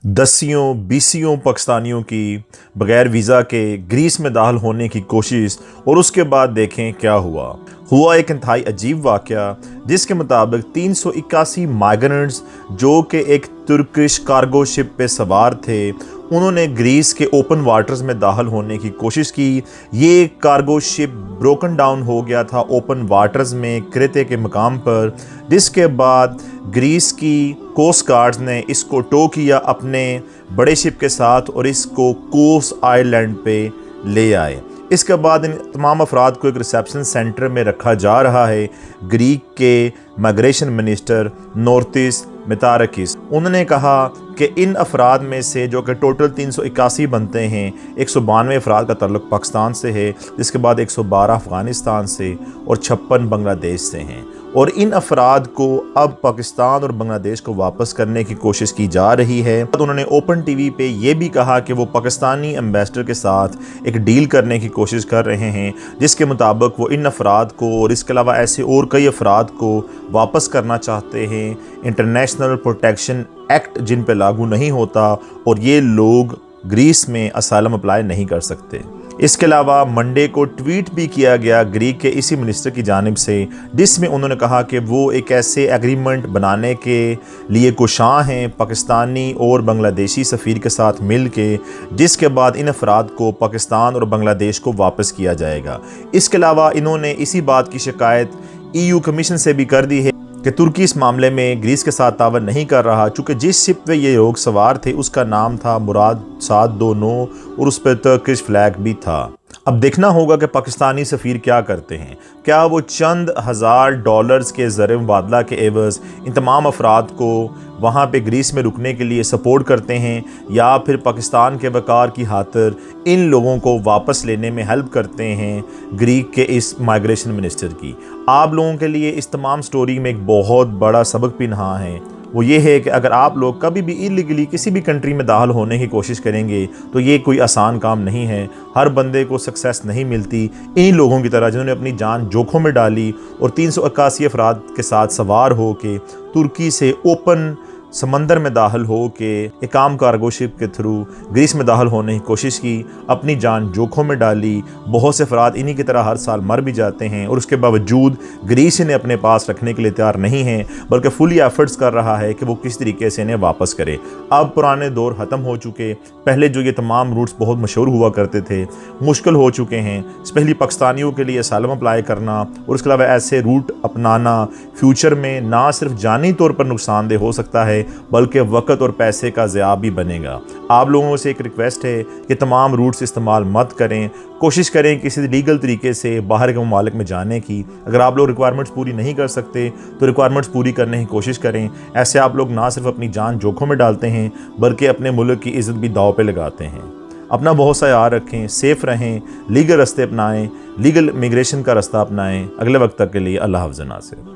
दसियों बीसियों पाकिस्तानियों की बग़ैर वीज़ा के ग्रीस में दाखिल होने की कोशिश और उसके बाद देखें क्या हुआ एक इंतहाई अजीब वाक़या जिसके मुताबिक 381 माइग्रेंट्स जो कि एक तुर्किश कार्गो शिप पे सवार थे, उन्होंने ग्रीस के ओपन वाटर्स में दाखिल होने की कोशिश की। ये कार्गो शिप ब्रोकन डाउन हो गया था ओपन वाटर्स में क्रेते के मकाम पर, जिसके बाद ग्रीस की कोस्ट गार्ड्स ने इसको टो किया अपने बड़े शिप के साथ और इसको कोस आइलैंड पे ले आए। इसके बाद इन तमाम अफराद को एक रिसेप्शन सेंटर में रखा जा रहा है। ग्रीक के माइग्रेशन मिनिस्टर नोर्थिस मितारकिस, उन्होंने कहा कि इन अफराद में से जो कि टोटल 381 बनते हैं, 192 अफराद का ताल्लुक़ पाकिस्तान से है, जिसके बाद 112 अफ़गानिस्तान से और 56 बांग्लादेश से हैं। और इन अफराद को अब पाकिस्तान और बांग्लादेश को वापस करने की कोशिश की जा रही है। तो उन्होंने ओपन टीवी पे ये भी कहा कि वो पाकिस्तानी एम्बेसडर के साथ एक डील करने की कोशिश कर रहे हैं, जिसके मुताबिक वो इन अफराद को और इसके अलावा ऐसे और कई अफराद को वापस करना चाहते हैं। इंटरनेशनल प्रोटेक्शन एक्ट जिन पे लागू नहीं होता और ये लोग ग्रीस में असाइलम अप्लाई नहीं कर सकते। इसके अलावा मंडे को ट्वीट भी किया गया ग्रीक के इसी मिनिस्टर की जानिब से, जिसमें उन्होंने कहा कि वो एक ऐसे एग्रीमेंट बनाने के लिए कोशां हैं पाकिस्तानी और बांग्लादेशी सफ़ीर के साथ मिल के, जिसके बाद इन अफराद को पाकिस्तान और बांग्लादेश को वापस किया जाएगा। इसके अलावा इन्होंने इसी बात की शिकायत EU कमीशन से भी कर दी है कि तुर्की इस मामले में ग्रीस के साथ तावन नहीं कर रहा, चूँकि जिस शिप पे ये लोग सवार थे उसका नाम था मुराद 729 और उस पर तुर्किश फ्लैग भी था। अब देखना होगा कि पाकिस्तानी सफ़ीर क्या करते हैं। क्या वो चंद हज़ार डॉलर्स के ज़र मुबादला के एवज़ इन तमाम अफराद को वहाँ पे ग्रीस में रुकने के लिए सपोर्ट करते हैं, या फिर पाकिस्तान के वक़ार की खातिर इन लोगों को वापस लेने में हेल्प करते हैं ग्रीक के इस माइग्रेशन मिनिस्टर की। आप लोगों के लिए इस तमाम स्टोरी में एक बहुत बड़ा सबक भी नहा है, वो ये है कि अगर आप लोग कभी भी इलीगली किसी भी कंट्री में दाखिल होने की कोशिश करेंगे तो ये कोई आसान काम नहीं है। हर बंदे को सक्सेस नहीं मिलती। इन लोगों की तरह जिन्होंने अपनी जान जोखों में डाली और 381 अफराद के साथ सवार हो के तुर्की से ओपन समंदर में दाखिल हो के एक आम कार्गो शिप के थ्रू ग्रीस में दाखिल होने की कोशिश की, अपनी जान जोखों में डाली। बहुत से अफराद इन्हीं की तरह हर साल मर भी जाते हैं और उसके बावजूद ग्रीस इन्हें अपने पास रखने के लिए तैयार नहीं है, बल्कि फुली एफर्ट्स कर रहा है कि वो किस तरीके से इन्हें वापस करे। अब पुराने दौर ख़त्म हो चुके। पहले जो ये तमाम रूट्स बहुत मशहूर हुआ करते थे, मुश्किल हो चुके हैं। स्पेशली पाकिस्तानियों के लिए असाइलम अप्लाई करना और उसके अलावा ऐसे रूट अपनाना फ्यूचर में ना सिर्फ जानी तौर पर नुकसानदेह हो सकता है, बल्कि वक़्त और पैसे का ज़िया भी बनेगा। आप लोगों से एक रिक्वेस्ट है कि तमाम रूट्स इस्तेमाल मत करें। कोशिश करें किसी लीगल तरीके से बाहर के ममालिक में जाने की। अगर आप लोग रिक्वायरमेंट्स पूरी नहीं कर सकते तो रिक्वायरमेंट्स पूरी करने की कोशिश करें। ऐसे आप लोग ना सिर्फ अपनी जान जोखों में डालते हैं, बल्कि अपने मुल्क की इज़्ज़त भी दांव पे लगाते हैं। अपना बहुत सा याद रखें, सेफ़ रहें, लीगल रास्ते अपनाएं, लीगल इमिग्रेशन का रास्ता अपनाएं। अगले वक्त तक के लिए अल्लाह हाफ़िज़ नासिर।